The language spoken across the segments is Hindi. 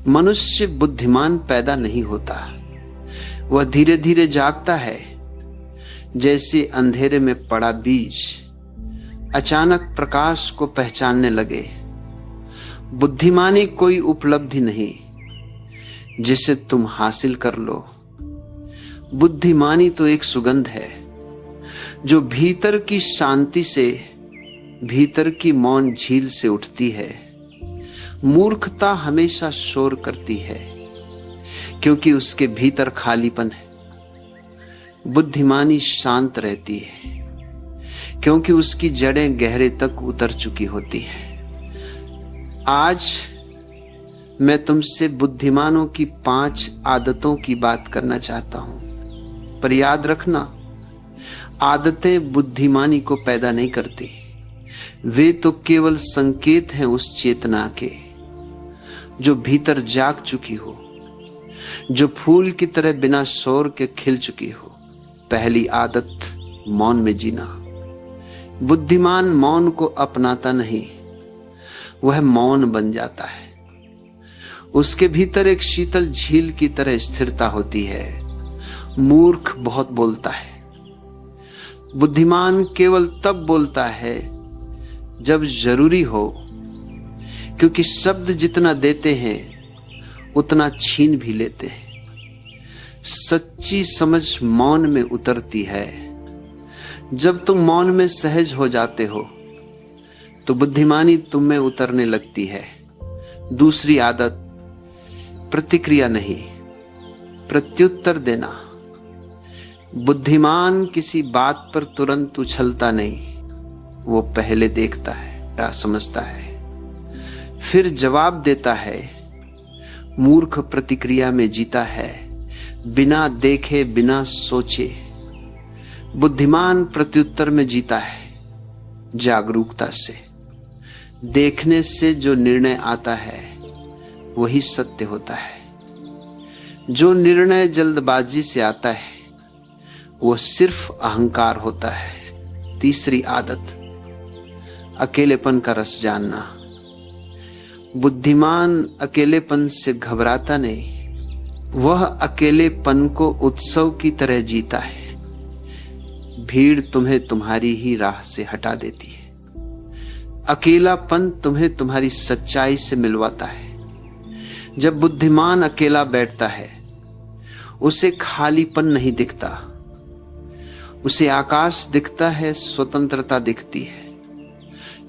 मनुष्य बुद्धिमान पैदा नहीं होता, वह धीरे धीरे जागता है। जैसे अंधेरे में पड़ा बीज अचानक प्रकाश को पहचानने लगे। बुद्धिमानी कोई उपलब्धि नहीं जिसे तुम हासिल कर लो। बुद्धिमानी तो एक सुगंध है जो भीतर की शांति से, भीतर की मौन झील से उठती है। मूर्खता हमेशा शोर करती है क्योंकि उसके भीतर खालीपन है। बुद्धिमानी शांत रहती है क्योंकि उसकी जड़ें गहरे तक उतर चुकी होती हैं। आज मैं तुमसे बुद्धिमानों की 5 आदतों की बात करना चाहता हूं, पर याद रखना, आदतें बुद्धिमानी को पैदा नहीं करती। वे तो केवल संकेत हैं उस चेतना के जो भीतर जाग चुकी हो, जो फूल की तरह बिना शोर के खिल चुकी हो। पहली आदत, मौन में जीना। बुद्धिमान मौन को अपनाता नहीं, वह मौन बन जाता है। उसके भीतर एक शीतल झील की तरह स्थिरता होती है। मूर्ख बहुत बोलता है, बुद्धिमान केवल तब बोलता है जब जरूरी हो, क्योंकि शब्द जितना देते हैं उतना छीन भी लेते हैं। सच्ची समझ मौन में उतरती है। जब तुम मौन में सहज हो जाते हो तो बुद्धिमानी तुम में उतरने लगती है। दूसरी आदत, प्रतिक्रिया नहीं, प्रत्युत्तर देना। बुद्धिमान किसी बात पर तुरंत उछलता नहीं, वो पहले देखता है, समझता है, फिर जवाब देता है। मूर्ख प्रतिक्रिया में जीता है, बिना देखे, बिना सोचे। बुद्धिमान प्रत्युत्तर में जीता है, जागरूकता से। देखने से जो निर्णय आता है वही सत्य होता है। जो निर्णय जल्दबाजी से आता है वो सिर्फ अहंकार होता है। तीसरी आदत, अकेलेपन का रस जानना। बुद्धिमान अकेलेपन से घबराता नहीं, वह अकेलेपन को उत्सव की तरह जीता है। भीड़ तुम्हें तुम्हारी ही राह से हटा देती है। अकेलापन तुम्हें तुम्हारी सच्चाई से मिलवाता है। जब बुद्धिमान अकेला बैठता है उसे खालीपन नहीं दिखता, उसे आकाश दिखता है, स्वतंत्रता दिखती है।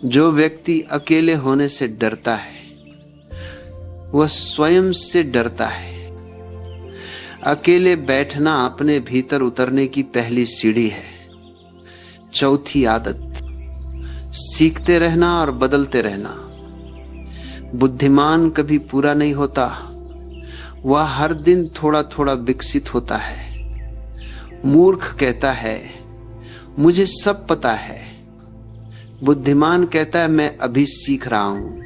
जो व्यक्ति अकेले होने से डरता है वह स्वयं से डरता है। अकेले बैठना अपने भीतर उतरने की पहली सीढ़ी है। चौथी आदत, सीखते रहना और बदलते रहना। बुद्धिमान कभी पूरा नहीं होता, वह हर दिन थोड़ा थोड़ा विकसित होता है। मूर्ख कहता है मुझे सब पता है, बुद्धिमान कहता है मैं अभी सीख रहा हूं।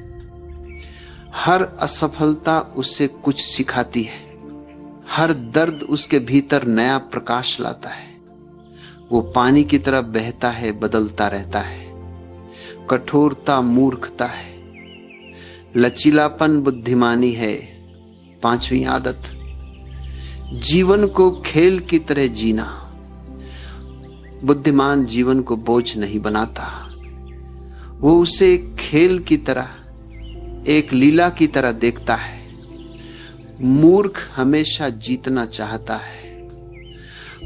हर असफलता उससे कुछ सिखाती है, हर दर्द उसके भीतर नया प्रकाश लाता है। वो पानी की तरह बहता है, बदलता रहता है। कठोरता मूर्खता है, लचीलापन बुद्धिमानी है। पांचवी आदत, जीवन को खेल की तरह जीना। बुद्धिमान जीवन को बोझ नहीं बनाता, वो उसे एक खेल की तरह, एक लीला की तरह देखता है। मूर्ख हमेशा जीतना चाहता है,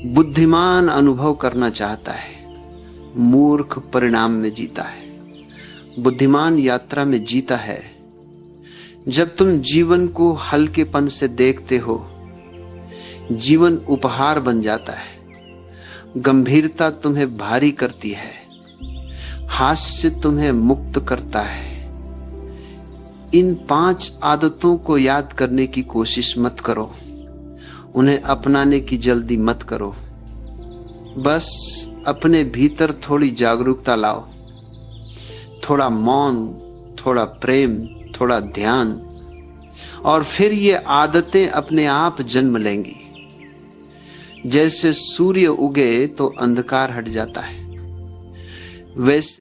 बुद्धिमान अनुभव करना चाहता है। मूर्ख परिणाम में जीता है, बुद्धिमान यात्रा में जीता है। जब तुम जीवन को हल्केपन से देखते हो, जीवन उपहार बन जाता है। गंभीरता तुम्हें भारी करती है, हास्य तुम्हें मुक्त करता है। इन 5 आदतों को याद करने की कोशिश मत करो, उन्हें अपनाने की जल्दी मत करो। बस अपने भीतर थोड़ी जागरूकता लाओ, थोड़ा मौन, थोड़ा प्रेम, थोड़ा ध्यान, और फिर ये आदतें अपने आप जन्म लेंगी। जैसे सूर्य उगे तो अंधकार हट जाता है, वैसे